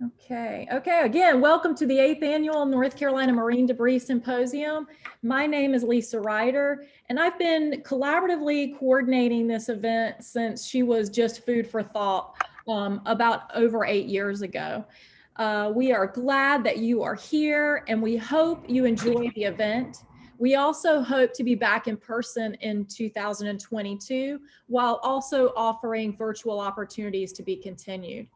Okay, again, welcome to the 8th Annual North Carolina Marine Debris Symposium. My name is Lisa Ryder, and I've been collaboratively coordinating this event since she was just food for thought about over 8 years ago. We are glad that you are here, and we hope you enjoy the event. We also hope to be back in person in 2022, while also offering virtual opportunities to be continued.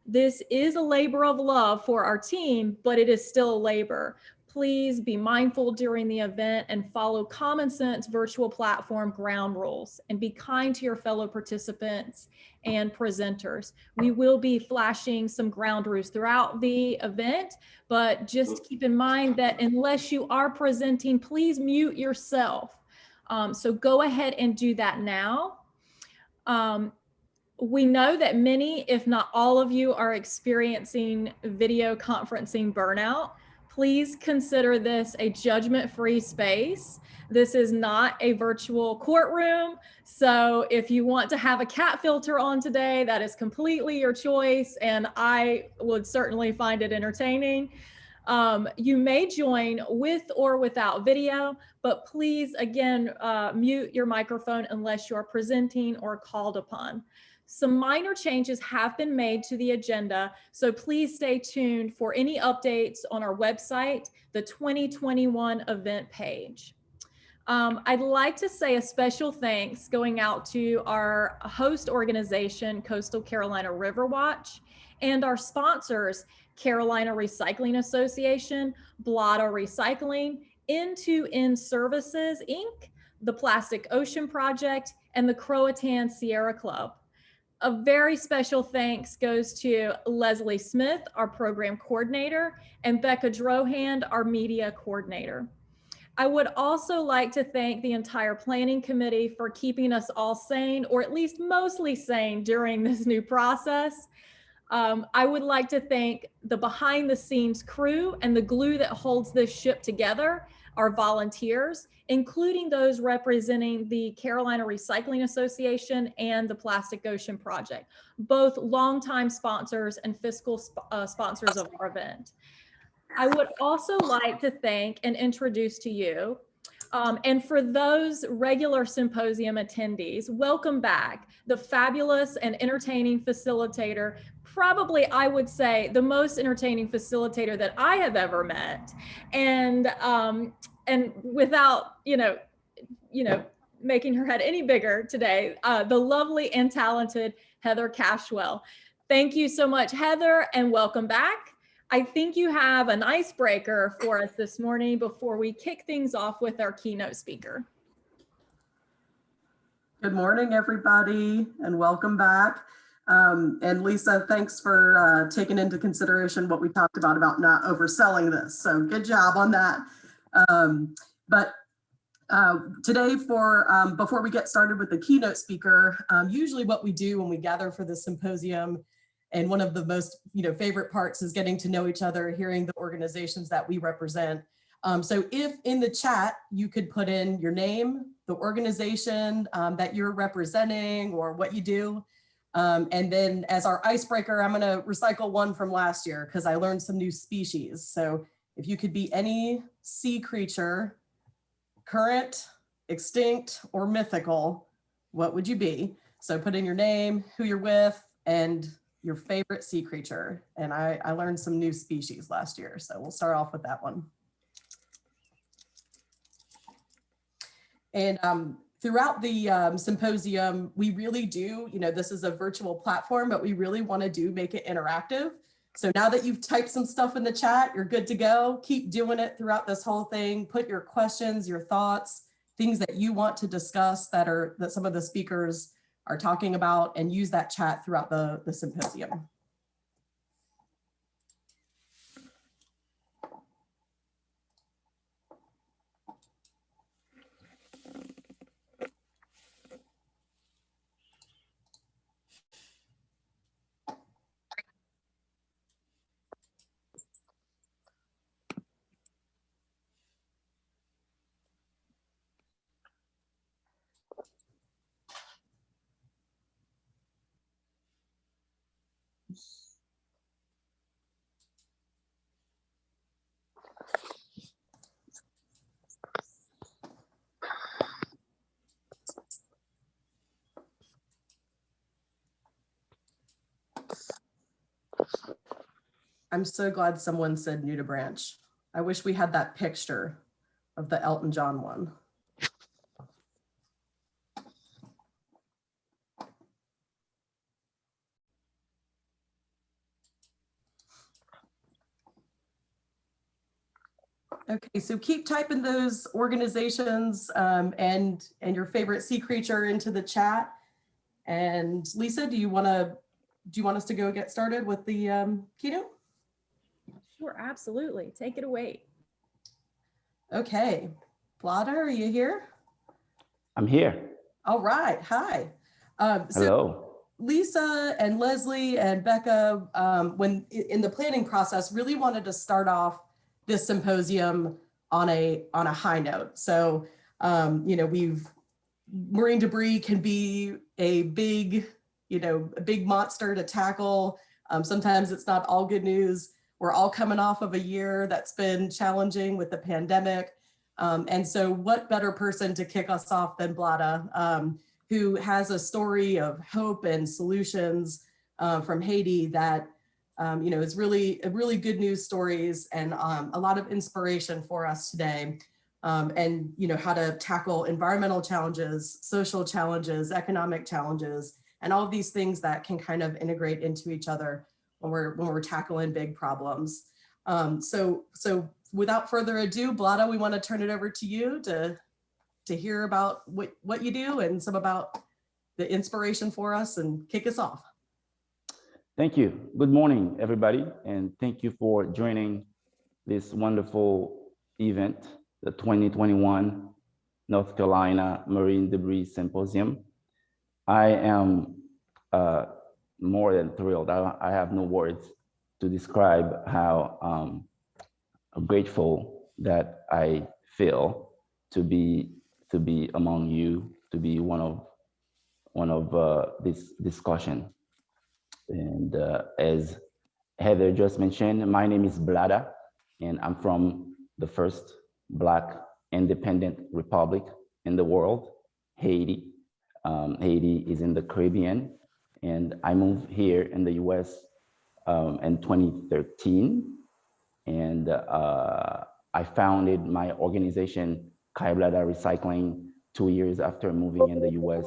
This is a labor of love for our team, but it is still a labor. Please be mindful during the event and follow common sense virtual platform ground rules, and be kind to your fellow participants and presenters. We will be flashing some ground rules throughout the event, but just keep in mind that unless you are presenting, please mute yourself. So go ahead and do that now. We know that many, if not all of you, are experiencing video conferencing burnout. Please consider this a judgment-free space. This is not a virtual courtroom. So if you want to have a cat filter on today, that is completely your choice, and I would certainly find it entertaining. You may join with or without video, but please, again, mute your microphone unless you're presenting or called upon. Some minor changes have been made to the agenda, so please stay tuned for any updates on our website, the 2021 event page. I'd like to say a special thanks going out to our host organization, Coastal Carolina River Watch, and our sponsors, Carolina Recycling Association, Blotto Recycling, End-to-End Services, Inc., the Plastic Ocean Project, and the Croatan Sierra Club. A very special thanks goes to Leslie Smith, our program coordinator, and Becca Drohand, our media coordinator. I would also like to thank the entire planning committee for keeping us all sane, or at least mostly sane, during this new process. I would like to thank the behind the scenes crew and the glue that holds this ship together, our volunteers, including those representing the Carolina Recycling Association and the Plastic Ocean Project, both longtime sponsors and fiscal sponsors of our event. I would also like to thank and introduce to you, and for those regular symposium attendees, welcome back, the fabulous and entertaining facilitator, probably I would say the most entertaining facilitator that I have ever met. And without, making her head any bigger today, the lovely and talented Heather Cashwell. Thank you so much, Heather, and welcome back. I think you have an icebreaker for us this morning before we kick things off with our keynote speaker. Good morning, everybody, and welcome back. And Lisa, thanks for taking into consideration what we talked about not overselling this. So good job on that. Today, before we get started with the keynote speaker, usually what we do when we gather for the symposium, and one of the most favorite parts is getting to know each other, hearing the organizations that we represent. So if in the chat you could put in your name, the organization that you're representing, or what you do. And then as our icebreaker, I'm gonna recycle one from last year because I learned some new species. So if you could be any sea creature, current, extinct, or mythical, what would you be? So put in your name, who you're with, and your favorite sea creature. And I learned some new species last year, so we'll start off with that one. And throughout the symposium, we really do, this is a virtual platform, but we really want to make it interactive. So now that you've typed some stuff in the chat, you're good to go. Keep doing it throughout this whole thing. Put your questions, your thoughts, things that you want to discuss that some of the speakers are talking about, and use that chat throughout the symposium. I'm so glad someone said Nudibranch. I wish we had that picture of the Elton John one. Okay, so keep typing those organizations and your favorite sea creature into the chat. And Lisa, do you want us to go get started with the keynote? Sure, absolutely. Take it away. Okay, Vlada, are you here? I'm here. All right, hi. Hello. Lisa and Leslie and Becca, when in the planning process, really wanted to start off this symposium on a high note. So, marine debris can be a big monster to tackle. Sometimes it's not all good news. We're all coming off of a year that's been challenging with the pandemic. And so what better person to kick us off than Blada, who has a story of hope and solutions from Haiti that is really good news stories and a lot of inspiration for us today. And how to tackle environmental challenges, social challenges, economic challenges, and all of these things that can kind of integrate into each other when we're tackling big problems. So without further ado, Blada, we want to turn it over to you to hear about what you do and some about the inspiration for us and kick us off. Thank you. Good morning, everybody, and thank you for joining this wonderful event, the 2021 North Carolina Marine Debris Symposium. I am more than thrilled. I have no words to describe how grateful that I feel to be among you, to be one of this discussion. And as Heather just mentioned, my name is Blada, and I'm from the first Black independent republic in the world, Haiti. Haiti is in the Caribbean, and I moved here in the US in 2013. And I founded my organization, Kai Blada Recycling, 2 years after moving in the US.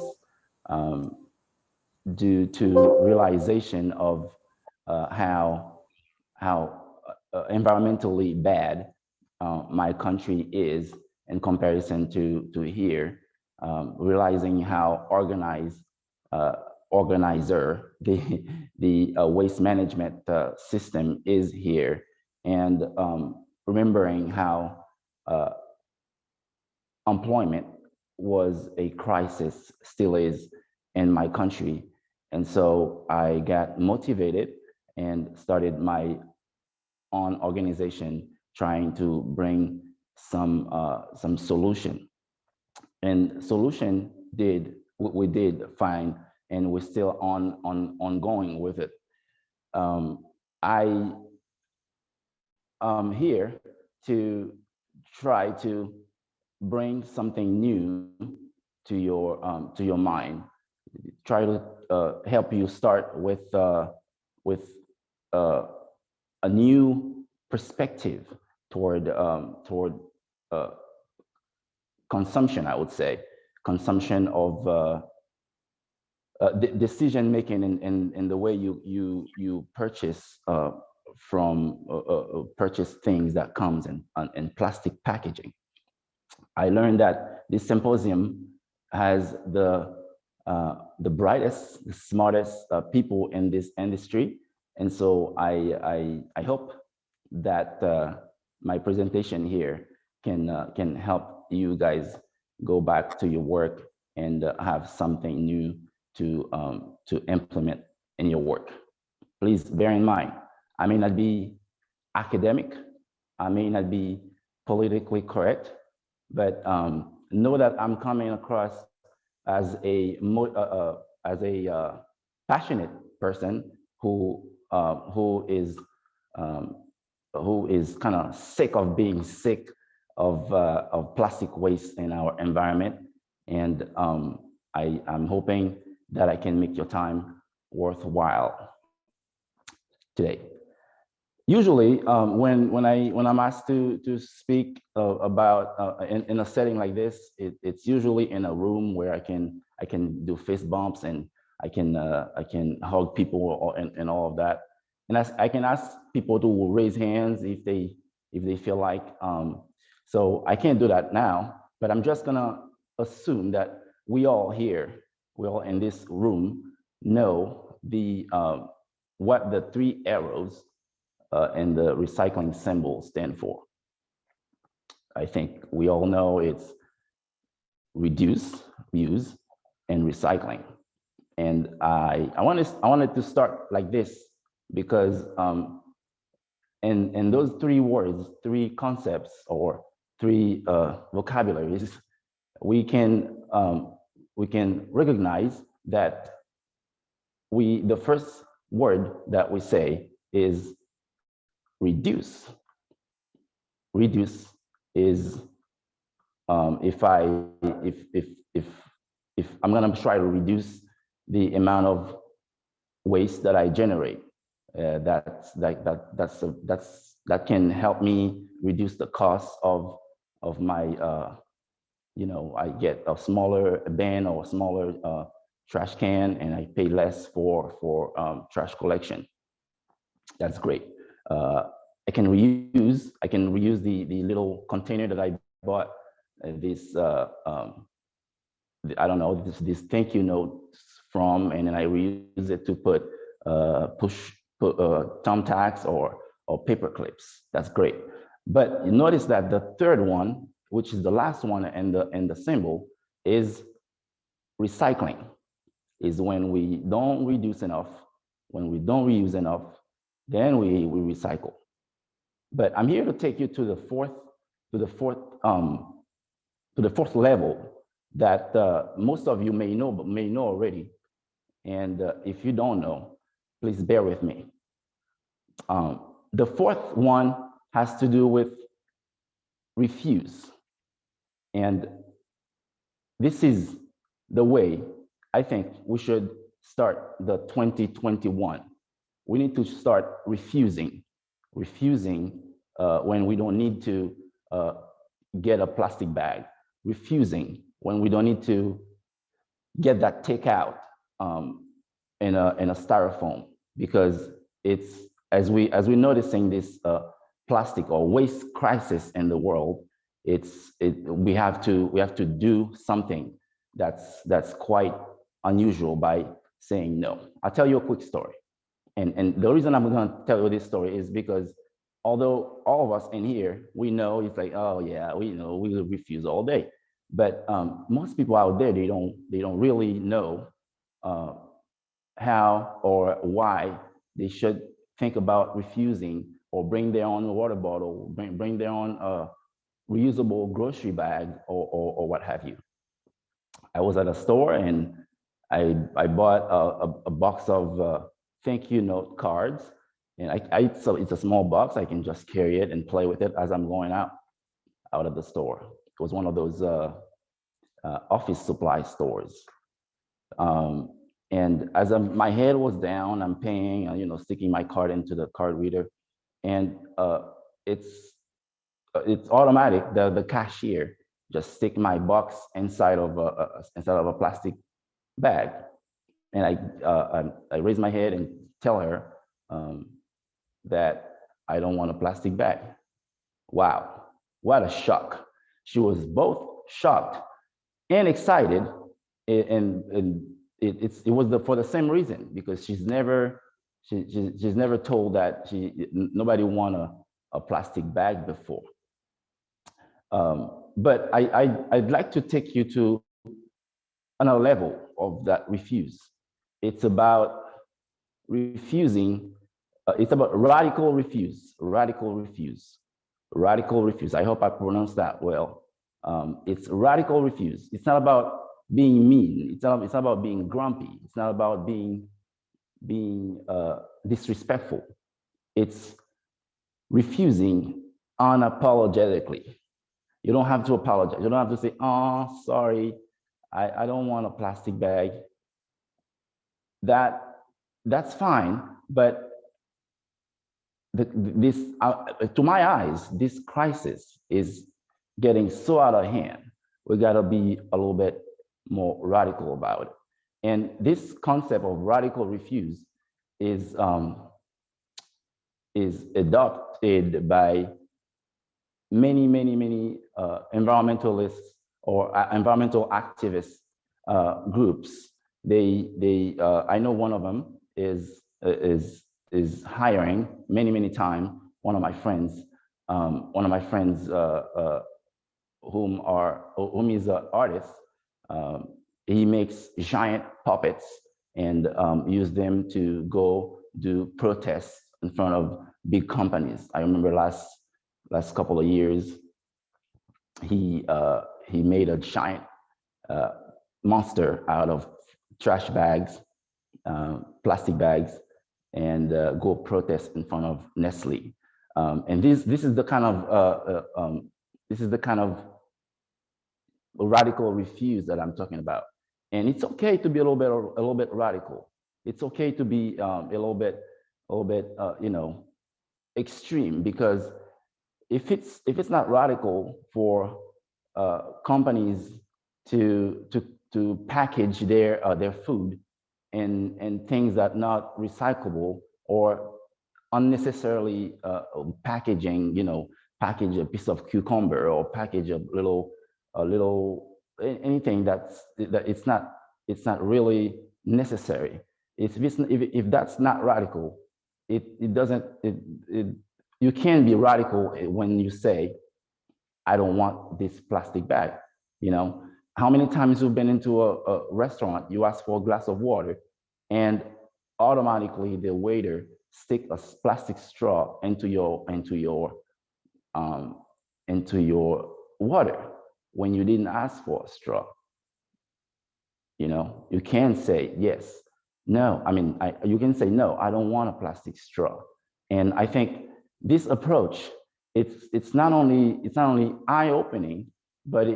Due to realization of how environmentally bad my country is in comparison to here, realizing how organizer the waste management system is here, and remembering how employment was a crisis, still is in my country. And so I got motivated and started my own organization trying to bring some solution. And solution we did find, and we're still ongoing with it. I am here to try to bring something new to your mind. Try to help you start with a new perspective toward consumption. I would say consumption of decision making in the way you purchase purchase things that comes in plastic packaging. I learned that this symposium has the brightest, the smartest people in this industry, and so I hope that my presentation here can help you guys go back to your work and have something new to implement in your work. Please bear in mind, I may not be academic, I may not be politically correct, but know that I'm coming across as a passionate person who is kind of sick of being sick of plastic waste in our environment, and I'm hoping that I can make your time worthwhile today. usually when I'm asked to speak about in a setting like this, it's usually in a room where I can do fist bumps and I can hug people and all of that, and I can ask people to raise hands if they feel like. So I can't do that now, but I'm just gonna assume that we all here, we all in this room know what the three arrows and the recycling symbol stand for. I think we all know it's reduce, reuse, and recycling. And I wanted to start like this because in those three words, three concepts, or three vocabularies, we can recognize that the first word that we say is reduce. Reduce is if I'm going to try to reduce the amount of waste that I generate, that can help me reduce the cost of my I get a smaller bin or a smaller trash can, and I pay less for trash collection. That's great. I can reuse the little container that I bought this I don't know, this thank you notes from, and then I reuse it to put thumbtacks or paper clips. That's great. But you notice that the third one, which is the last one and the symbol, is recycling. Is when we don't reduce enough, when we don't reuse enough, then we recycle. But I'm here to take you to the fourth level that most of you may know already. And if you don't know, please bear with me. The fourth one has to do with refuse. And this is the way I think we should start the 2021. We need to start refusing when we don't need to get a plastic bag, refusing when we don't need to get that takeout in a styrofoam, because it's as we're noticing this plastic or waste crisis in the world, we have to do something that's quite unusual by saying no. I'll tell you a quick story. And the reason I'm going to tell you this story is because although all of us in here, we know it's like, oh yeah, we know we will refuse all day. But most people out there, they don't really know how or why they should think about refusing or bring their own water bottle, bring their own reusable grocery bag or what have you. I was at a store and I bought a box of thank you note cards, and so it's a small box. I can just carry it and play with it as I'm going out of the store. It was one of those office supply stores. And as my head was down, I'm paying, sticking my card into the card reader, and it's automatic. The cashier just stick my box inside of a plastic bag, and I raise my head and tell her that I don't want a plastic bag. Wow, what a shock! She was both shocked and excited, and it was for the same reason, because she's never told that nobody want a plastic bag before. But I'd like to take you to another level of that refuse. It's about refusing. It's about radical refuse. Radical refuse. Radical refuse. I hope I pronounced that well. It's radical refuse. It's not about being mean. It's not about being grumpy. It's not about being disrespectful. It's refusing unapologetically. You don't have to apologize. You don't have to say, oh, sorry, I don't want a plastic bag. That's fine, but this, to my eyes, this crisis is getting so out of hand. We got to be a little bit more radical about it. And this concept of radical refuse is adopted by many environmentalists or environmental activist groups. I know one of them is hiring many times one of my friends whom is an artist. He makes giant puppets and use them to go do protests in front of big companies. I remember last couple of years, he made a giant monster out of trash bags, plastic bags, and go protest in front of Nestle. And this is the kind of radical refuse that I'm talking about. And it's okay to be a little bit radical. It's okay to be a little bit extreme, because if it's not radical for companies to package their food and things that not recyclable or unnecessarily packaging, package a piece of cucumber or package a little anything that it's not really necessary. If that's not radical, you can't be radical when you say, I don't want this plastic bag. How many times you've been into a restaurant, you ask for a glass of water, and automatically the waiter stick a plastic straw into your water when you didn't ask for a straw. You can say yes, no. You can say no, I don't want a plastic straw. And I think this approach, it's not only eye-opening, but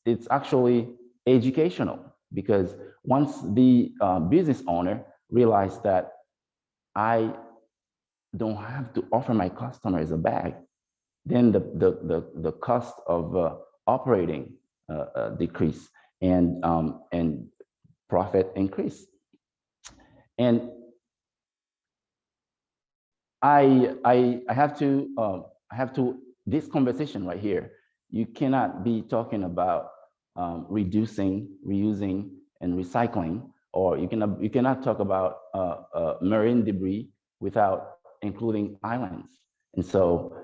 it's actually educational, because once the business owner realized that I don't have to offer my customers a bag, then the cost of operating decrease and profit increase. And I have to this conversation right here. You cannot be talking about reducing, reusing, and recycling, or you cannot talk about marine debris without including islands. And so,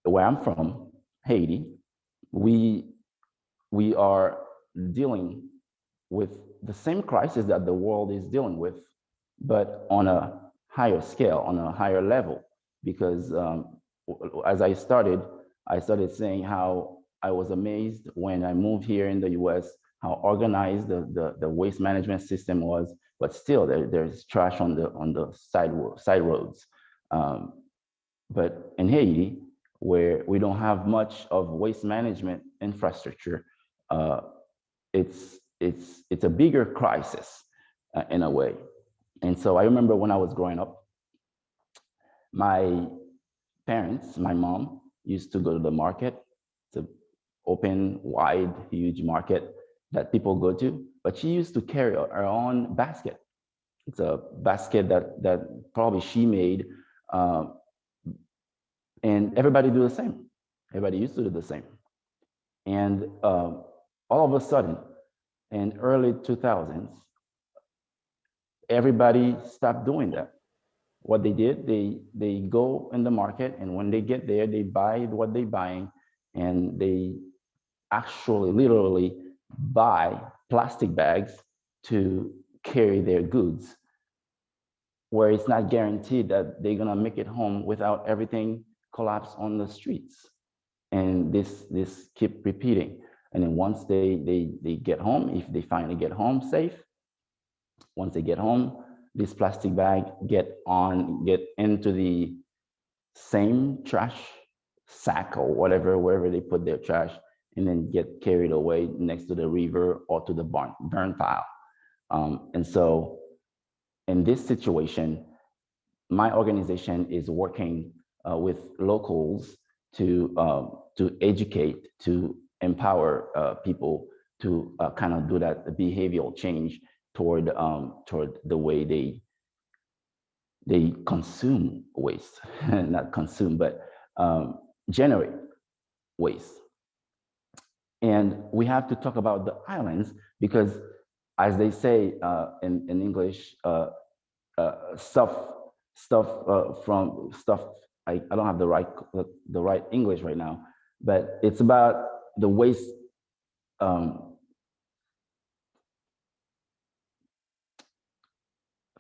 where I'm from, Haiti, we are dealing with the same crisis that the world is dealing with, but on a higher scale, on a higher level. Because as I started saying how I was amazed when I moved here in the US, how organized the waste management system was, but still there's trash on the side roads. But in Haiti, where we don't have much of waste management infrastructure, it's a bigger crisis in a way. And so I remember when I was growing up, my parents, my mom, used to go to the market. It's an open, wide, huge market that people go to, but she used to carry her own basket. It's a basket that probably she made, and everybody do the same. Everybody used to do the same. And all of a sudden, in early 2000s, everybody stopped doing that. What they did, they go in the market, and when they get there, they buy what they're buying, and they actually literally buy plastic bags to carry their goods, where it's not guaranteed that they're gonna make it home without everything collapse on the streets. And this keep repeating. And then once they get home, if they finally get home safe, once they get home, this plastic bag get into the same trash sack or whatever, wherever they put their trash, and then get carried away next to the river or to the burn pile. And so in this situation, my organization is working with locals to educate, to empower people to kind of do that behavioral change toward the way they consume waste, not consume, but generate waste. And we have to talk about the islands because, as they say in English, stuff. I don't have the right English right now, but it's about the waste.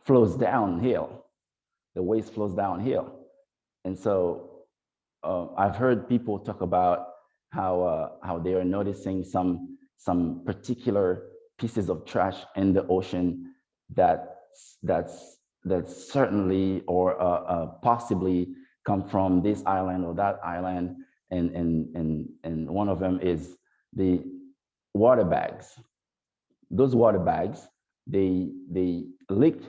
Flows downhill. The waste flows downhill, and so I've heard people talk about how they are noticing some particular pieces of trash in the ocean that's certainly or possibly come from this island or that island, and one of them is the water bags. Those water bags, they leak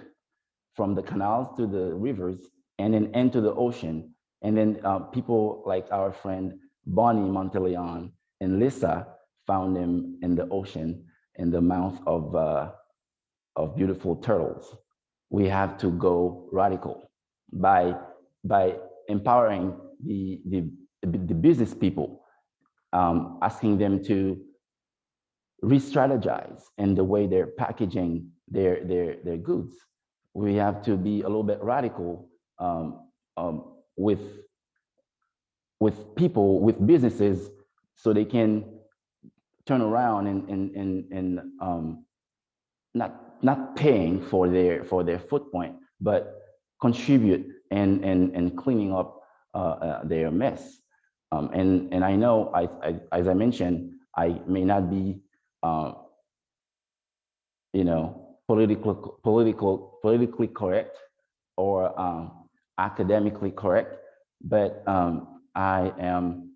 from the canals to the rivers and then into the ocean. And then people like our friend Bonnie Monteleon and Lisa found them in the ocean in the mouth of beautiful turtles. We have to go radical by empowering the business people, asking them to re-strategize in the way they're packaging their goods. We have to be a little bit radical with people, with businesses, so they can turn around and not paying for their footprint, but contribute and cleaning up their mess. And I know, as I mentioned, I may not be politically correct or academically correct, but I am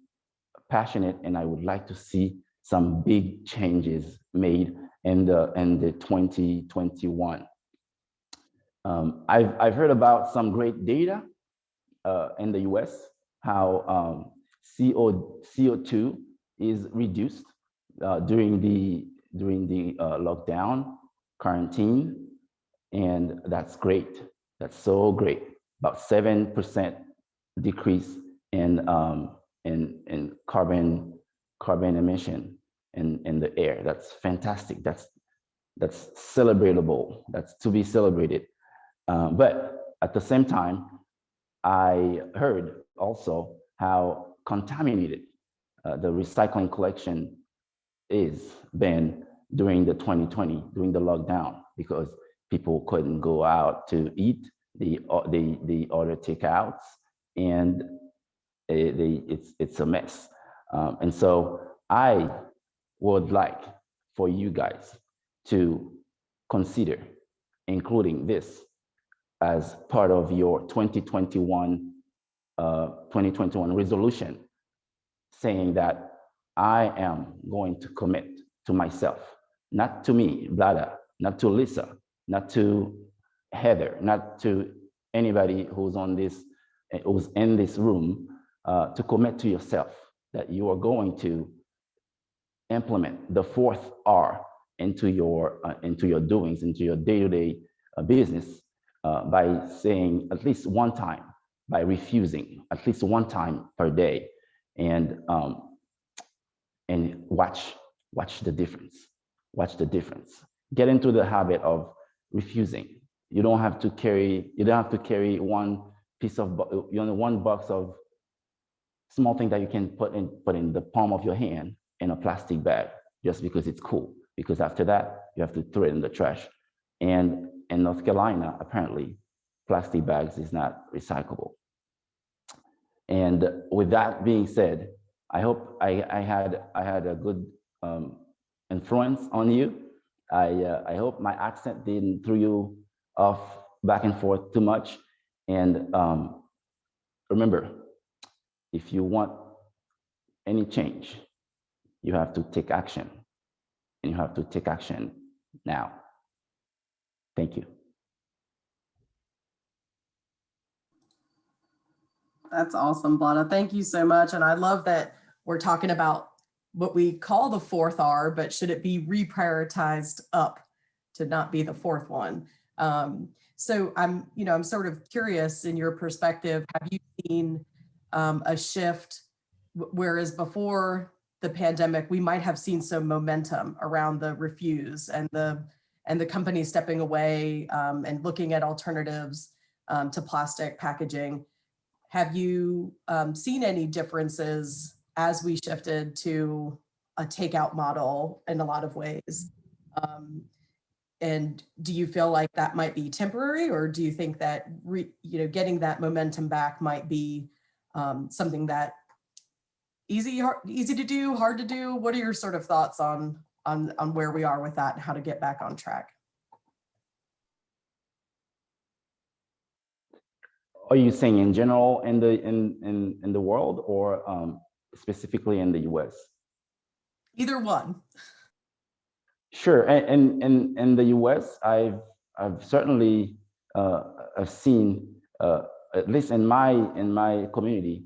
passionate and I would like to see some big changes made in the 2021. I've heard about some great data in the US, how CO2 is reduced during the lockdown, quarantine, and that's great. That's so great. About 7% decrease in carbon emission in the air. That's fantastic. That's celebratable. That's to be celebrated. But at the same time, I heard also how contaminated the recycling collection is been during the 2020, during the lockdown, because people couldn't go out to eat, the order takeouts, and it's a mess. And so I would like for you guys to consider including this as part of your 2021 resolution, saying that I am going to commit to myself, not to me, Blada, not to Lisa, not to Heather, not to anybody who's in this room, to commit to yourself that you are going to implement the 4th R into your doings, into your day-to-day business, by saying at least one time, by refusing at least one time per day, and watch the difference. Watch the difference. Get into the habit of refusing. You don't have to carry one piece of, one box of small thing that you can put in the palm of your hand in a plastic bag just because it's cool. Because after that, you have to throw it in the trash. And in North Carolina, apparently, plastic bags is not recyclable. And with that being said, I hope I had a good influence on you. I hope my accent didn't throw you off back and forth too much. And remember, if you want any change, you have to take action, and you have to take action now. Thank you. That's awesome, Blada. Thank you so much. And I love that we're talking about what we call the fourth R, but should it be reprioritized up to not be the fourth one? So I'm sort of curious in your perspective, have you seen a shift, whereas before the pandemic, we might have seen some momentum around the refuse and the company stepping away and looking at alternatives to plastic packaging. Have you seen any differences as we shifted to a takeout model in a lot of ways? And do you feel like that might be temporary, or do you think that getting that momentum back might be something that easy to do, hard to do? What are your sort of thoughts on where we are with that and how to get back on track? Are you saying in general in the world, or specifically in the US? Either one. Sure. And in the US, I've certainly I've seen at least in my community,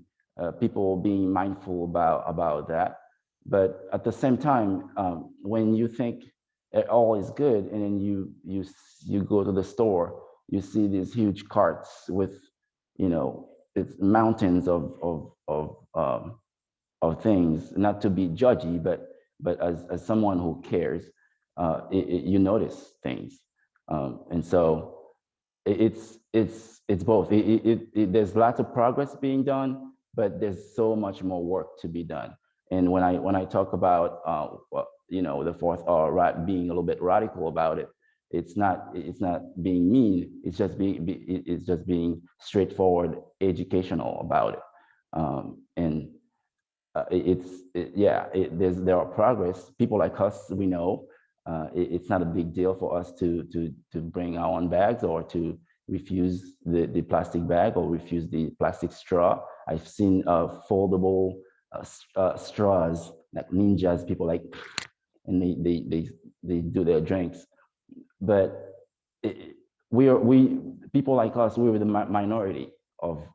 people being mindful about that. But at the same time, when you think all is good, and then you go to the store, you see these huge carts with, it's mountains of things. Not to be judgy, but as someone who cares, you notice things, and so it's both. There's lots of progress being done, but there's so much more work to be done. And when I talk about the fourth R, being a little bit radical about it, it's not being mean. It's just being straightforward, educational about it, and there are progress. People like us, we know it's not a big deal for us to bring our own bags, or to refuse the plastic bag, or refuse the plastic straw. I've seen foldable straws, like ninjas, people like, and they do their drinks. But people like us, we're the minority of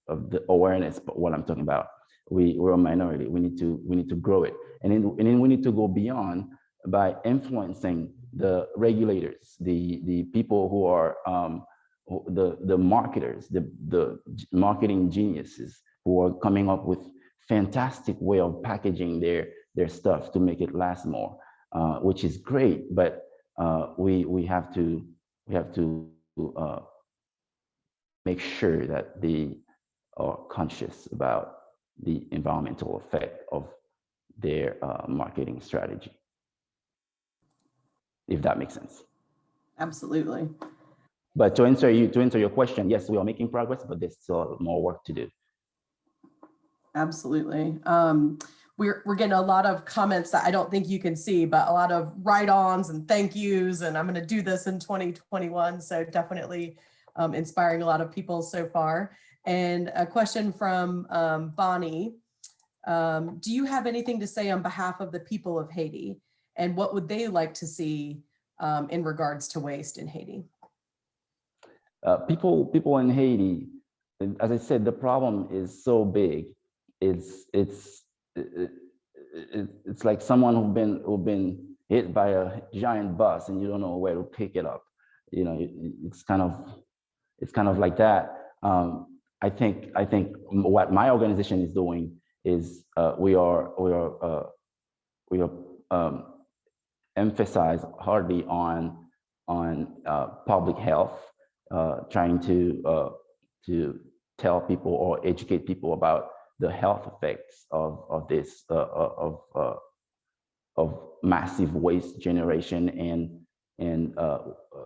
the awareness. But what I'm talking about, we're a minority. We need to grow it, and then we need to go beyond by influencing the regulators, the people who are the marketers, the marketing geniuses who are coming up with fantastic way of packaging their stuff to make it last more, which is great. But we have to make sure that they are conscious about the environmental effect of their marketing strategy, if that makes sense. Absolutely. But to answer your question, yes, we are making progress, but there's still more work to do. Absolutely. We're getting a lot of comments that I don't think you can see, but a lot of write-ons and thank yous, and I'm going to do this in 2021. So definitely inspiring a lot of people so far. And a question from Bonnie. Do you have anything to say on behalf of the people of Haiti, and what would they like to see in regards to waste in Haiti? People in Haiti, as I said, the problem is so big. It's like someone who've been hit by a giant bus and you don't know where to pick it up. It's kind of like that. I think what my organization is doing is we are emphasize hardly on public health, trying to tell people or educate people about the health effects of this of massive waste generation and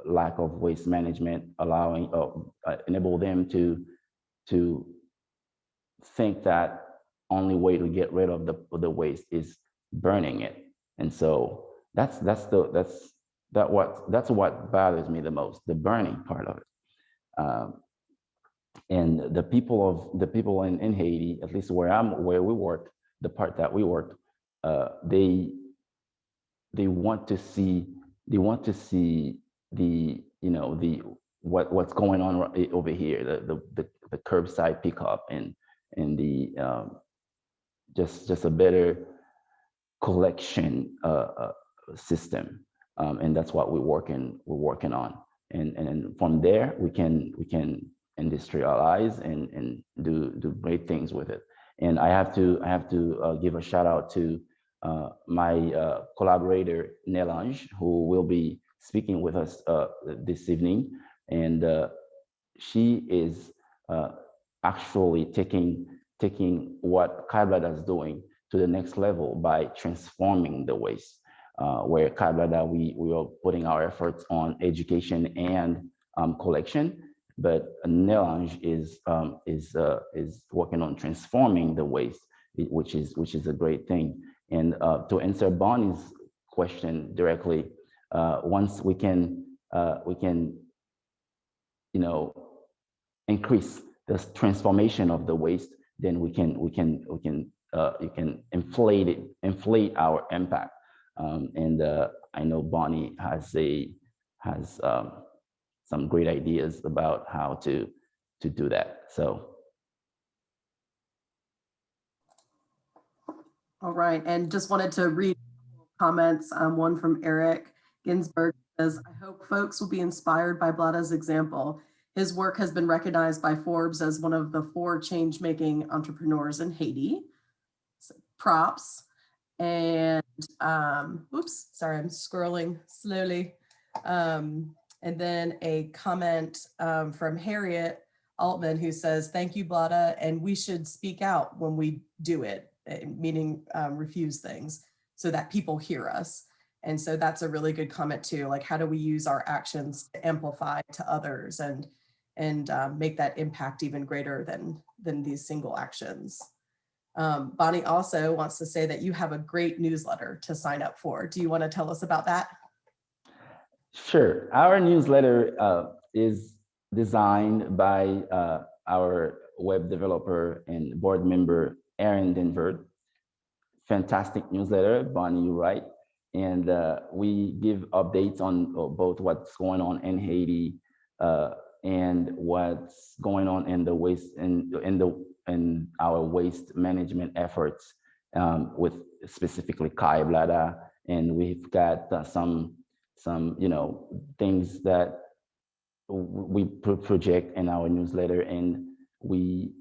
lack of waste management, allowing enable them to think that only way to get rid of the waste is burning it. And so that's what bothers me the most, the burning part of it. And the people in Haiti, at least where we work, the part that we work, they want to see the what's going on over here, the curbside pickup and the just a better collection system, and that's what we're working on. And from there we can industrialize and do great things with it. And I have to give a shout out to my collaborator Nelange, who will be speaking with us this evening, and she is actually taking what Kaiblada is doing to the next level by transforming the waste. Where Kaiblada, we are putting our efforts on education and collection, but Nelange is working on transforming the waste, which is a great thing. And to answer Bonnie's question directly, once we can increase the transformation of the waste, then we can inflate our impact. And I know Bonnie has some great ideas about how to do that. So. All right, and just wanted to read comments. One from Eric Ginsberg says, I hope folks will be inspired by Blada's example. His work has been recognized by Forbes as one of the 4 change-making entrepreneurs in Haiti. So, props. And oops, sorry, I'm scrolling slowly. And then a comment from Harriet Altman, who says, thank you, Blada, and we should speak out when we do it, meaning refuse things, so that people hear us. And so that's a really good comment too. Like, how do we use our actions to amplify to others and make that impact even greater than these single actions? Bonnie also wants to say that you have a great newsletter to sign up for. Do you want to tell us about that? Sure. Our newsletter is designed by our web developer and board member, Aaron Denver. Fantastic newsletter, Bonnie, you're right. And we give updates on both what's going on in Haiti and what's going on in the waste in our waste management efforts with specifically Kaiblada. And we've got some things that we project in our newsletter, and we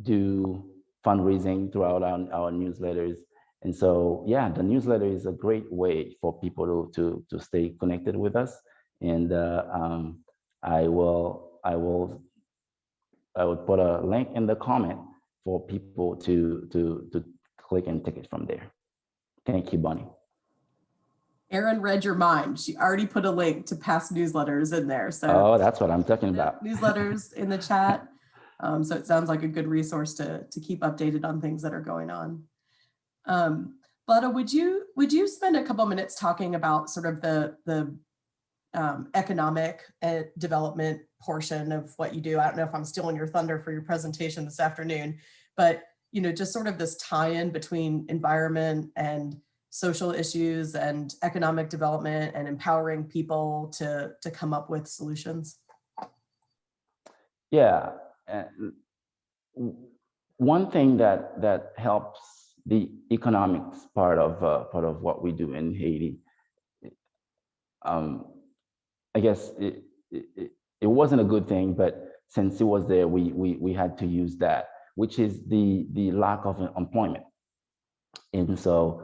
do fundraising throughout our newsletters. And so, yeah, the newsletter is a great way for people to stay connected with us. And I will put a link in the comment for people to click and take it from there. Thank you, Bonnie. Erin read your mind. She already put a link to past newsletters in there. So oh, that's what I'm talking about. Newsletters in the chat. So it sounds like a good resource to keep updated on things that are going on. Blada, would you spend a couple minutes talking about sort of the economic development portion of what you do? I don't know if I'm stealing your thunder for your presentation this afternoon, but just sort of this tie-in between environment and social issues and economic development and empowering people to come up with solutions. Yeah, one thing that helps the economics part of what we do in Haiti, I guess it wasn't a good thing, but since it was there, we had to use that, which is the lack of employment. And so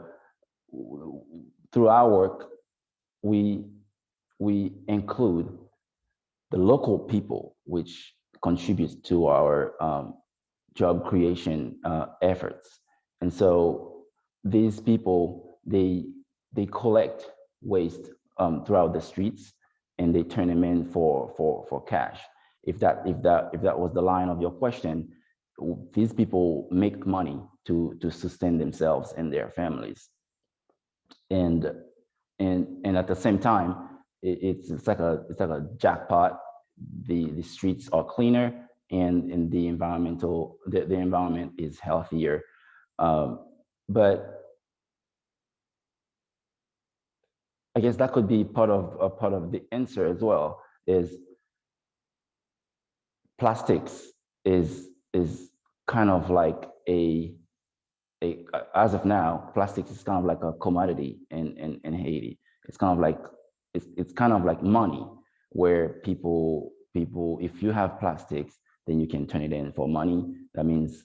through our work, we include the local people, which contributes to our job creation efforts. And so these people, they collect waste throughout the streets, and they turn them in for cash. If that was the line of your question, these people make money to sustain themselves and their families. And at the same time, it's like a jackpot. The streets are cleaner, and the environment is healthier. But I guess that could be part of the answer as well. Is plastics is kind of like as of now, plastics is kind of like a commodity in Haiti. It's kind of like it's kind of like money, where people if you have plastics, then you can turn it in for money. That means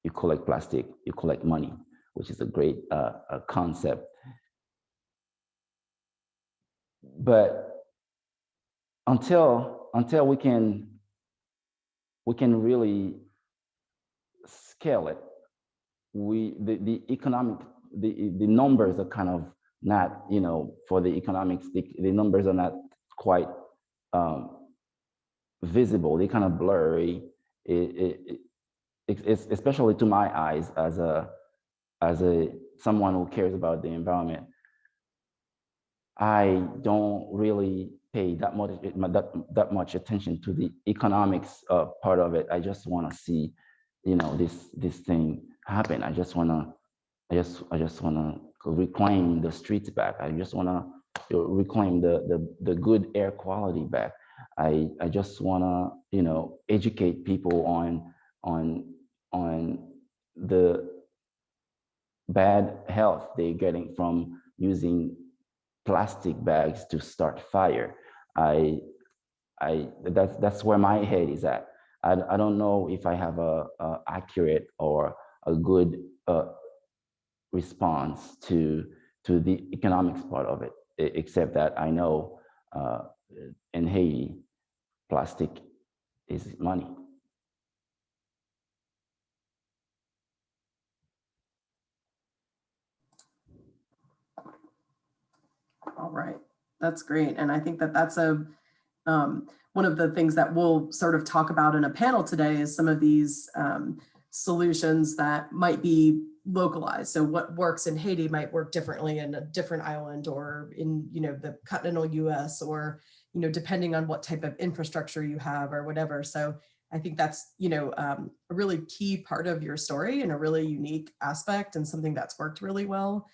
you collect plastic, you collect money, which is a great concept. But until we can really scale it, the economic the numbers are kind of not, you know, for the economics, the numbers are not quite visible. They kind of blurry. It's especially to my eyes as a someone who cares about the environment. I don't really pay that much attention to the economics part of it. I just want to see, you know, this thing happen. I just want to reclaim the streets back. I just want to reclaim the good air quality back. I just want to, you know, educate people on the bad health they're getting from using plastic bags to start fire. That's where my head is at. I don't know if I have a accurate or a good response to the economics part of it, except that I know in Haiti, plastic is money. All right, that's great. And I think that that's one of the things that we'll sort of talk about in a panel today is some of these solutions that might be localized. So what works in Haiti might work differently in a different island, or in, you know, the continental US, or, you know, depending on what type of infrastructure you have or whatever. So I think that's, you know, a really key part of your story and a really unique aspect, and something that's worked really well.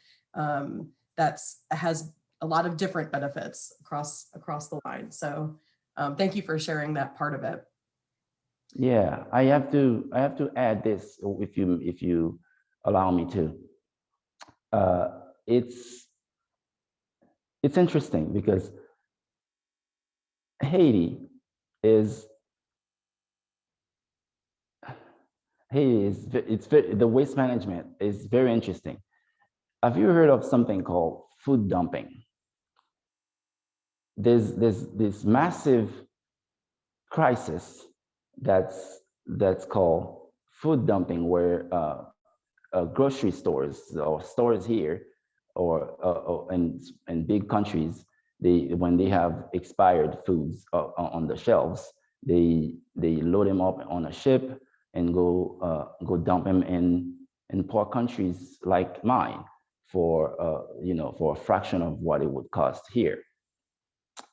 Has a lot of different benefits across the line. So thank you for sharing that part of it. Yeah, I have to add this, if you allow me to. It's interesting because Haiti is the waste management is very interesting. Have you heard of something called food dumping? There's this massive crisis that's called food dumping, where grocery stores or stores here or in big countries, when they have expired foods on the shelves, they load them up on a ship and go dump them in poor countries like mine for you know, for a fraction of what it would cost here.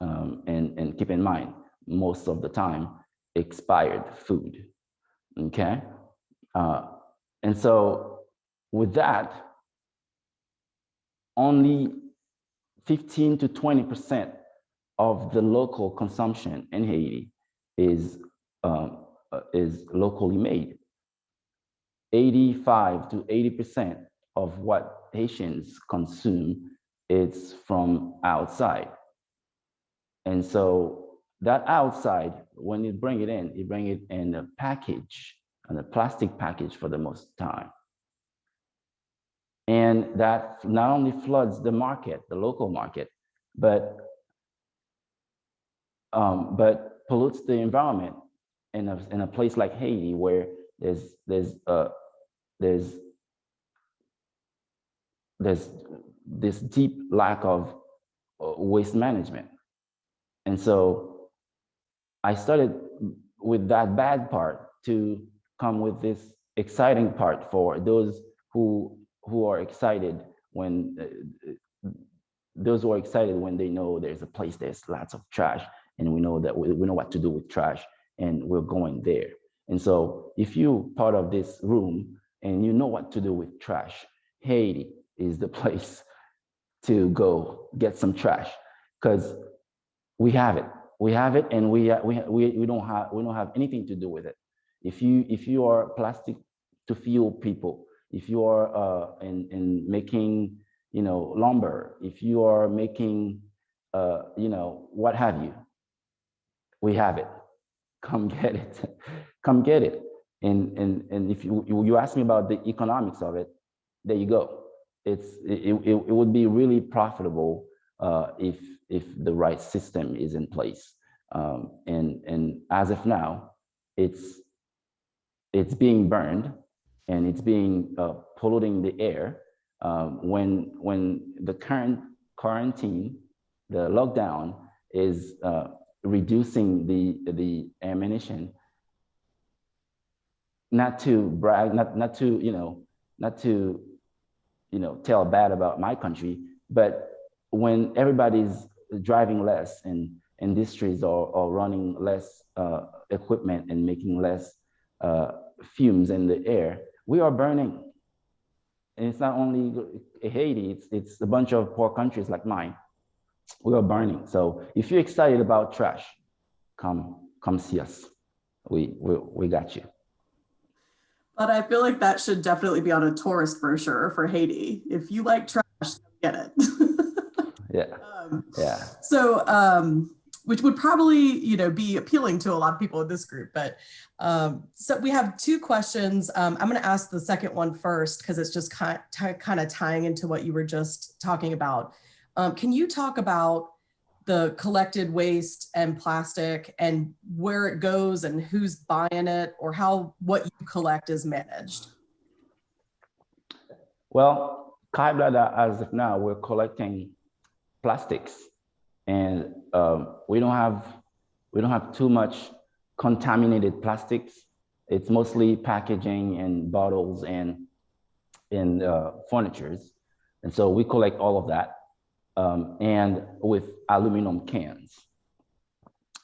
And keep in mind, most of the time, expired food. Okay, and so with that, only 15 to 20% of the local consumption in Haiti is locally made. 85 to 80% of what Haitians consume is from outside. And so that outside, when you bring it in a package, in a plastic package for the most time. And that not only floods the market, the local market, but pollutes the environment in a place like Haiti, where there's this deep lack of waste management. And so I started with that bad part to come with this exciting part for those who are excited when they know there's a place there's lots of trash, and we know that we know what to do with trash, and we're going there. And so if you're part of this room and you know what to do with trash, Haiti is the place to go get some trash, because we have it. we have it, and we don't have anything to do with it. If you are plastic to fuel people, if you are in making, you know, lumber, if you are making you know, what have you, we have it. Come get it. Come get it. And if you ask me about the economics of it, there you go. It would be really profitable if the right system is in place. And as of now, it's being burned, and it's being polluting the air. When the current quarantine, the lockdown, is reducing the ammunition. Not to brag, not to tell bad about my country, but when everybody's driving less and industries are running less equipment and making less fumes in the air, we are burning. And it's not only Haiti, it's a bunch of poor countries like mine. We are burning. So if you're excited about trash, come see us. We got you. But I feel like that should definitely be on a tourist brochure for Haiti. If you like trash, get it. Yeah. Yeah. So, which would probably, be appealing to a lot of people in this group. But so we have two questions. I'm going to ask the second one first, because it's just kind of tying into what you were just talking about. Can you talk about the collected waste and plastic and where it goes and who's buying it, or how what you collect is managed? Well, Kaiblada, as of now, we're collecting plastics, and we don't have too much contaminated plastics. It's mostly packaging and bottles and furnitures, and so we collect all of that. And with aluminum cans.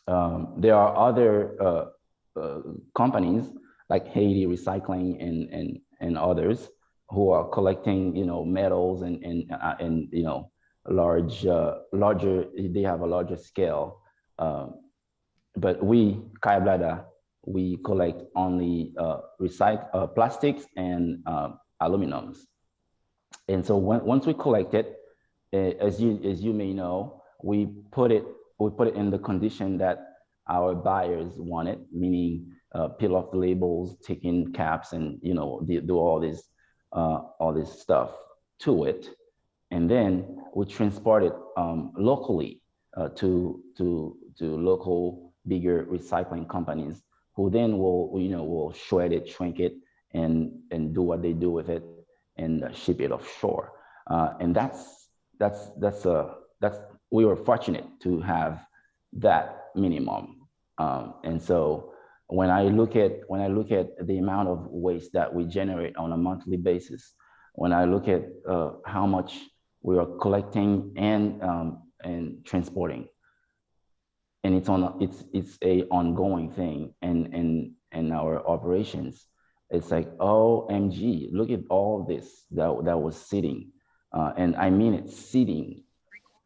There are other companies like Haiti Recycling and others who are collecting, metals and larger. They have a larger scale. But we, Kaiblada, we collect only plastics and aluminums. And so once we collect it, as you may know, we put it in the condition that our buyers want it, meaning peel off the labels, take in caps, and do all this stuff to it, and then we transport it locally to local bigger recycling companies, who then will shred it, shrink it, and do what they do with it, and ship it offshore. And we were fortunate to have that minimum. And so when I look at the amount of waste that we generate on a monthly basis, when I look at how much we are collecting and transporting, and it's a ongoing thing in our operations, it's like, OMG, look at all this that was sitting. And I mean it, sitting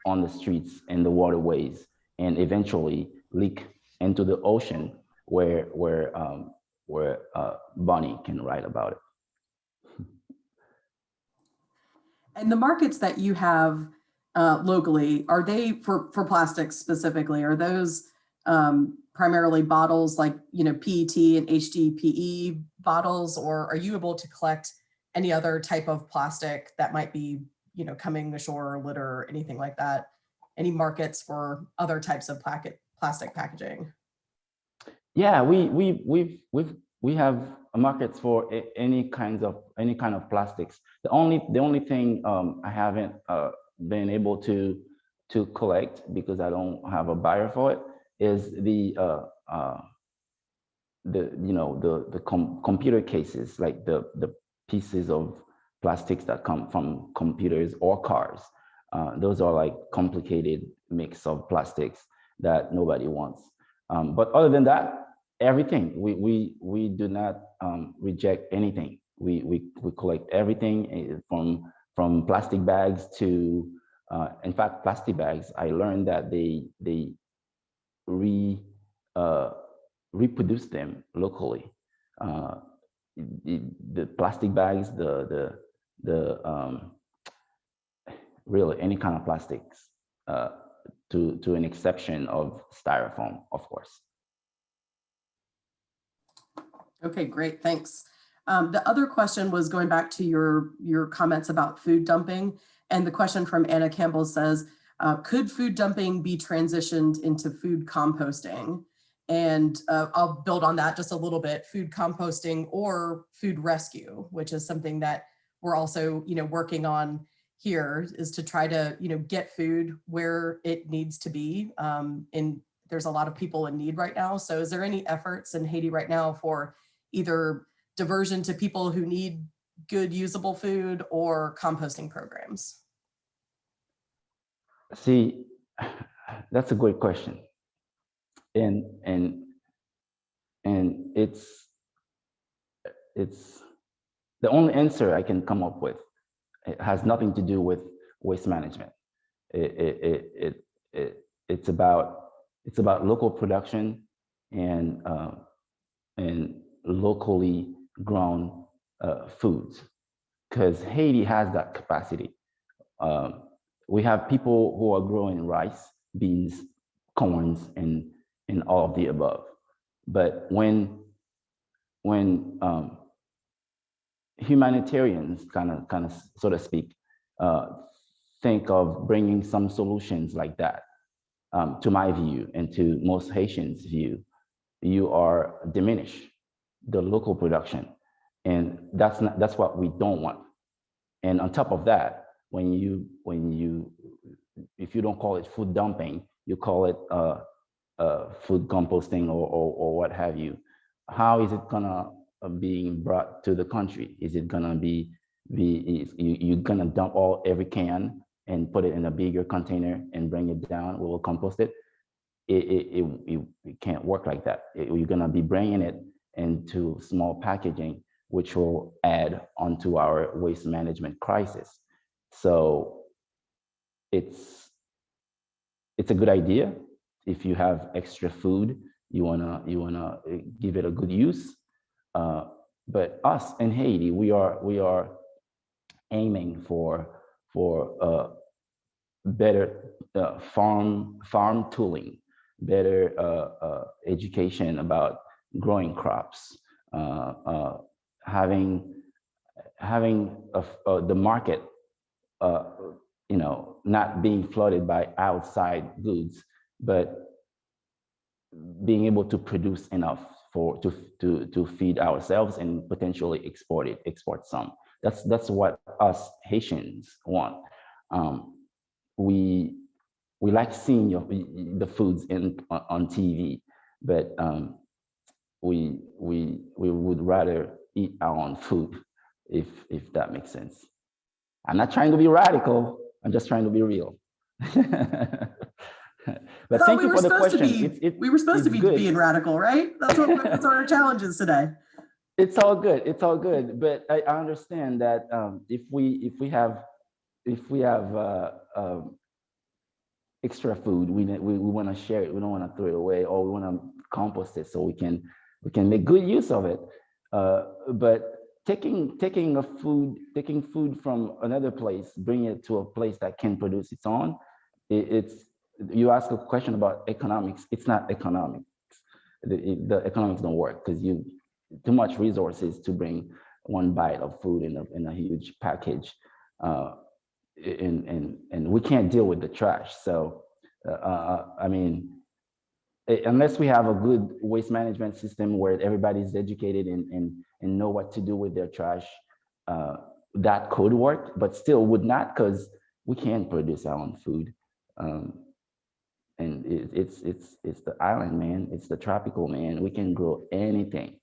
on the streets and the waterways, and eventually leak into the ocean where Bonnie can write about it. And the markets that you have locally, are they for plastics specifically? Are those primarily bottles like PET and HDPE bottles, or are you able to collect any other type of plastic that might be coming ashore, or litter, or anything like that? Any markets for other types of plastic packaging? Yeah, we have markets for any kind of plastics. The only thing I haven't been able to collect, because I don't have a buyer for it, is the computer cases, like the pieces of plastics that come from computers or cars. Those are like complicated mix of plastics that nobody wants. But other than that, everything, we do not reject anything. We collect everything from plastic bags to, in fact, plastic bags. I learned that they reproduce them locally. The plastic bags, really any kind of plastics, to an exception of styrofoam, of course. Okay, great, thanks. The other question was going back to your comments about food dumping, and the question from Anna Campbell says, could food dumping be transitioned into food composting? And I'll build on that just a little bit. Food composting or food rescue, which is something that we're also, working on here, is to try to, get food where it needs to be. And there's a lot of people in need right now. So is there any efforts in Haiti right now for either diversion to people who need good usable food or composting programs? See, that's a great question. And it's the only answer I can come up with. It has nothing to do with waste management. It's about local production and locally grown foods, because Haiti has that capacity. We have people who are growing rice, beans, corns, and all of the above. But when humanitarians kind of so to speak think of bringing some solutions like that, to my view and to most Haitians' view, you are diminish the local production, and that's what we don't want. And on top of that, if you don't call it food dumping, you call it food composting or what have you. How is it gonna being brought to the country? Is it gonna be you're gonna dump every can and put it in a bigger container and bring it down? We will compost it. It can't work like that. You're gonna be bringing it into small packaging, which will add onto our waste management crisis. So it's a good idea. If you have extra food, you wanna give it a good use. But us in Haiti, we are aiming for better farm tooling, better education about growing crops, having the market, not being flooded by outside goods, but being able to produce enough to feed ourselves and potentially export some. That's what us Haitians want. We like seeing the foods on TV, but we would rather eat our own food, if that makes sense. I'm not trying to be radical. I'm just trying to be real. But thank you for the question. We were supposed to be being radical, right? That's our challenges today. It's all good. It's all good. But I understand that if we have extra food, we want to share it. We don't want to throw it away, or we want to compost it so we can make good use of it. But taking food from another place, bringing it to a place that can produce its own, you ask a question about economics. It's not economics. The economics don't work, because you too much resources to bring one bite of food in a huge package, and we can't deal with the trash. So I mean, unless we have a good waste management system where everybody's educated and know what to do with their trash, that could work, but still would not, because we can't produce our own food. And it's the island, man. It's the tropical, man. We can grow anything.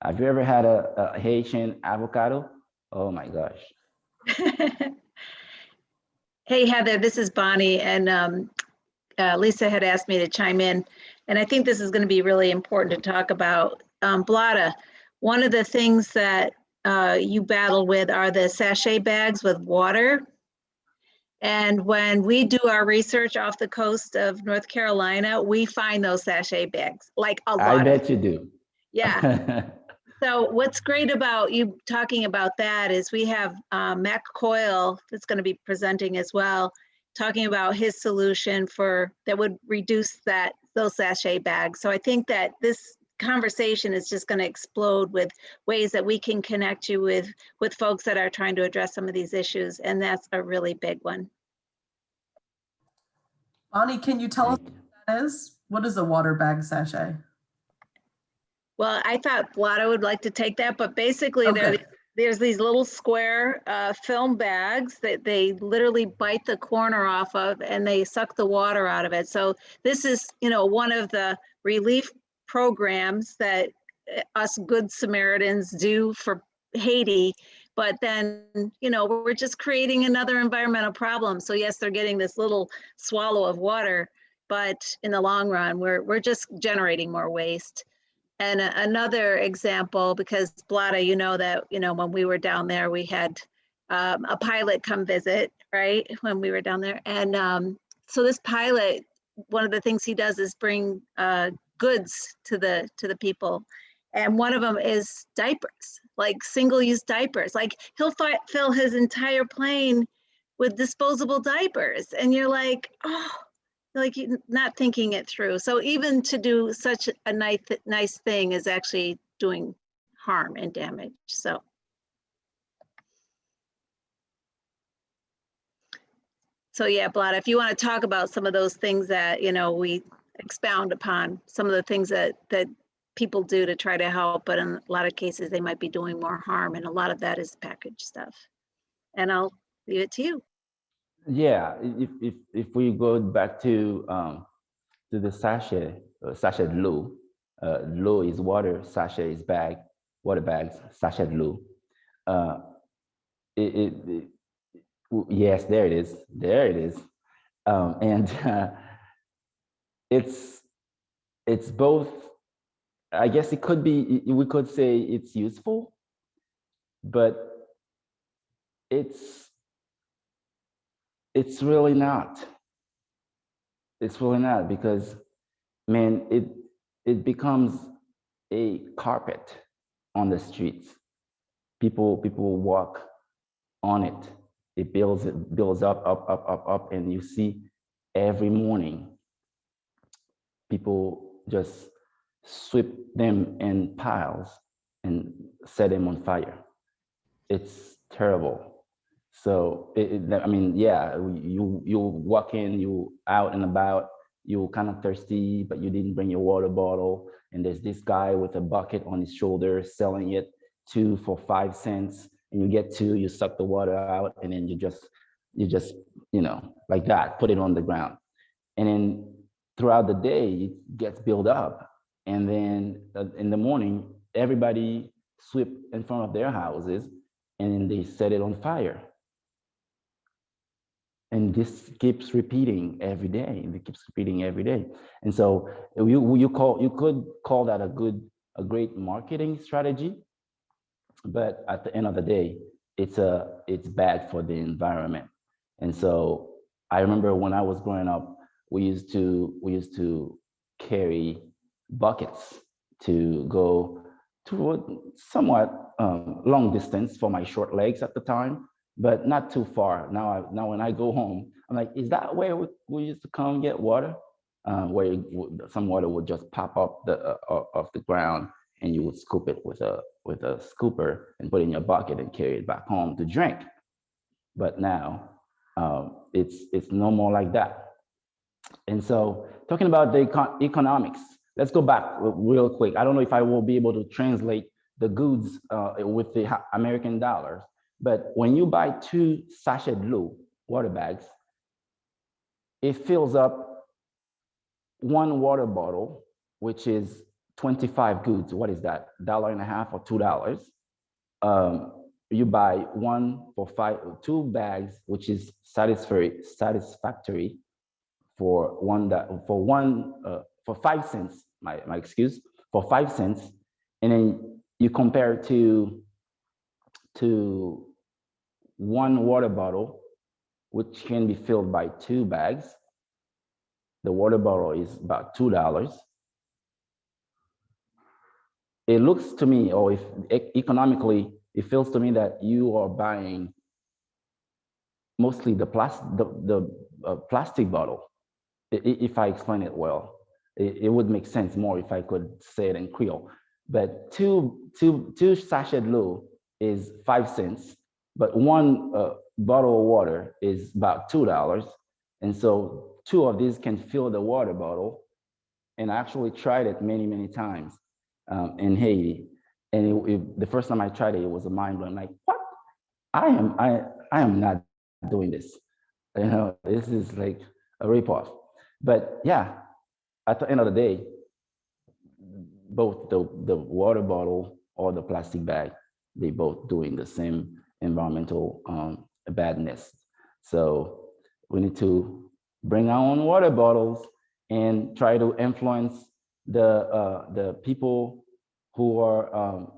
Have you ever had a Haitian avocado? Oh my gosh. Hey, Heather, this is Bonnie, and Lisa had asked me to chime in, and I think this is going to be really important to talk about. Blada, one of the things that you battle with are the sachet bags with water. And when we do our research off the coast of North Carolina, we find those sachet bags, like a lot. I bet you do. Yeah. So what's great about you talking about that is we have Mac Coyle that's going to be presenting as well, talking about his solution that would reduce those sachet bags. So I think that this conversation is just going to explode with ways that we can connect you with folks that are trying to address some of these issues, and that's a really big one. Bonnie, can you tell us what that is? What is a water bag sachet? Well, I thought Blotto would like to take that, but basically there's these little square film bags that they literally bite the corner off of and they suck the water out of it. So this is, one of the relief programs that us Good Samaritans do for Haiti. But then, we're just creating another environmental problem. So yes, they're getting this little swallow of water, but in the long run, we're just generating more waste. And another example, because Blada, when we were down there, we had a pilot come visit, right? When we were down there. And so this pilot, one of the things he does is bring goods to the people. And one of them is diapers, like single-use diapers. Like he'll fill his entire plane with disposable diapers. And you're like, oh, like not thinking it through. So even to do such a nice thing is actually doing harm and damage. So yeah, Blada, if you want to talk about some of those things that, we expound upon, some of the things that people do to try to help, but in a lot of cases they might be doing more harm, and a lot of that is packaged stuff. And I'll leave it to you. Yeah, if we go back to the sachet loo. Loo is water, sachet is bag, water bags, sachet loo. Yes, there it is. There it is. And it's both. I guess it could be. We could say it's useful, but it's really not. It's really not, because, man, it becomes a carpet on the streets. People walk on it. It builds up, and you see every morning people just sweep them in piles and set them on fire. It's terrible. So I mean, yeah, you walk in, you out and about, you're kind of thirsty, but you didn't bring your water bottle, and there's this guy with a bucket on his shoulder selling it 2 for 5 cents, and you get 2, you suck the water out, and then you just like that, put it on the ground, and then throughout the day it gets built up, and then in the morning everybody sweep in front of their houses, and then they set it on fire. And this keeps repeating every day. It keeps repeating every day. And so you could call that a great marketing strategy, but at the end of the day, it's bad for the environment. And so I remember when I was growing up, we used to carry buckets to go to a somewhat long distance for my short legs at the time, but not too far. Now when I go home, I'm like, is that where we used to come get water? Where some water would just pop up off the ground, and you would scoop it with a scooper and put it in your bucket and carry it back home to drink. But now it's no more like that. And so talking about the economics, let's go back real quick. I don't know if I will be able to translate the goods with the American dollars, but when you buy 2 sachet loo water bags, it fills up 1 water bottle, which is 25 goods. What is that? $1.50 or $2. You buy 1 for 2 bags, which is satisfactory for 5 cents. My excuse, for 5 cents, and then you compare to 1 water bottle, which can be filled by 2 bags. The water bottle is about $2. It looks to me, or if economically, it feels to me that you are buying mostly the plastic bottle. If I explain it well, it would make sense more if I could say it in Creole. But two sachet l'eau is 5 cents, but one bottle of water is about $2. And so 2 of these can fill the water bottle. And I actually tried it many, many times in Haiti. And the first time I tried it, it was a mind blowing. Like, what? I am not doing this. You know, this is like a ripoff. But yeah, at the end of the day, both the water bottle or the plastic bag, they both doing the same environmental badness. So we need to bring our own water bottles and try to influence the people who are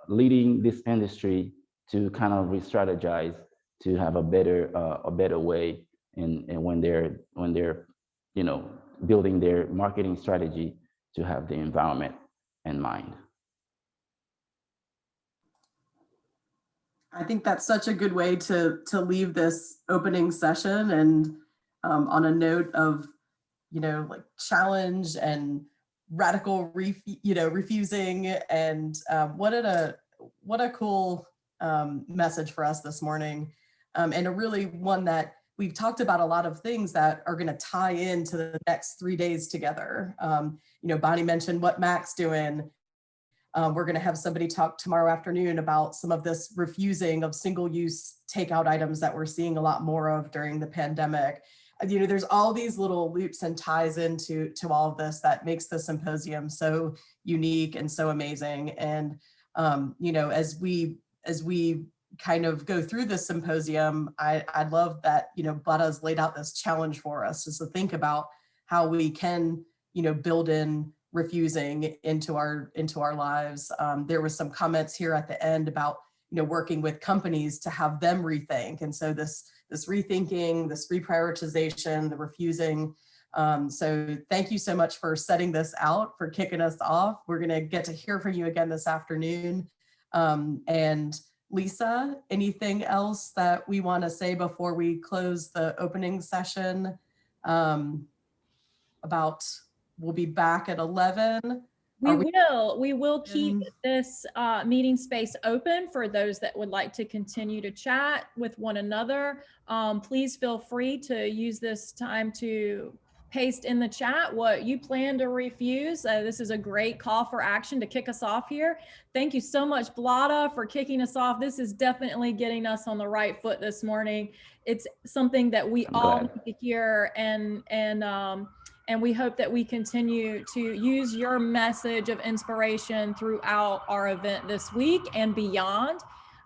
leading this industry to kind of re-strategize to have a better way and when they're you know, building their marketing strategy to have the environment in mind. I think that's such a good way to leave this opening session, and on a note of, you know, like challenge and radical refusing, and what a cool message for us this morning, and a really one that we've talked about a lot of things that are going to tie into the next 3 days together. You know, Bonnie mentioned what Mac's doing. We're going to have somebody talk tomorrow afternoon about some of this refusing of single-use takeout items that we're seeing a lot more of during the pandemic. You know, there's all these little loops and ties into all of this that makes the symposium so unique and so amazing. And you know, as we kind of go through this symposium, I love that, you know, Blada's laid out this challenge for us, just to think about how we can, you know, build in refusing into our lives. There was some comments here at the end about, you know, working with companies to have them rethink. And so this rethinking, this reprioritization, the refusing. So thank you so much for setting this out, for kicking us off. We're going to get to hear from you again this afternoon. And Lisa, anything else that we want to say before we close the opening session? About we'll be back at 11. We will keep this meeting space open for those that would like to continue to chat with one another. Please feel free to use this time to paste in the chat what you plan to refuse. This is a great call for action to kick us off here. Thank you so much, Blada, for kicking us off. This is definitely getting us on the right foot this morning. It's something that we all need to hear, and we hope that we continue to use your message of inspiration throughout our event this week and beyond.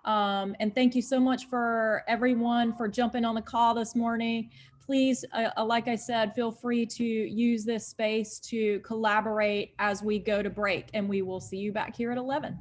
And thank you so much for everyone for jumping on the call this morning. Please, like I said, feel free to use this space to collaborate as we go to break, and we will see you back here at 11.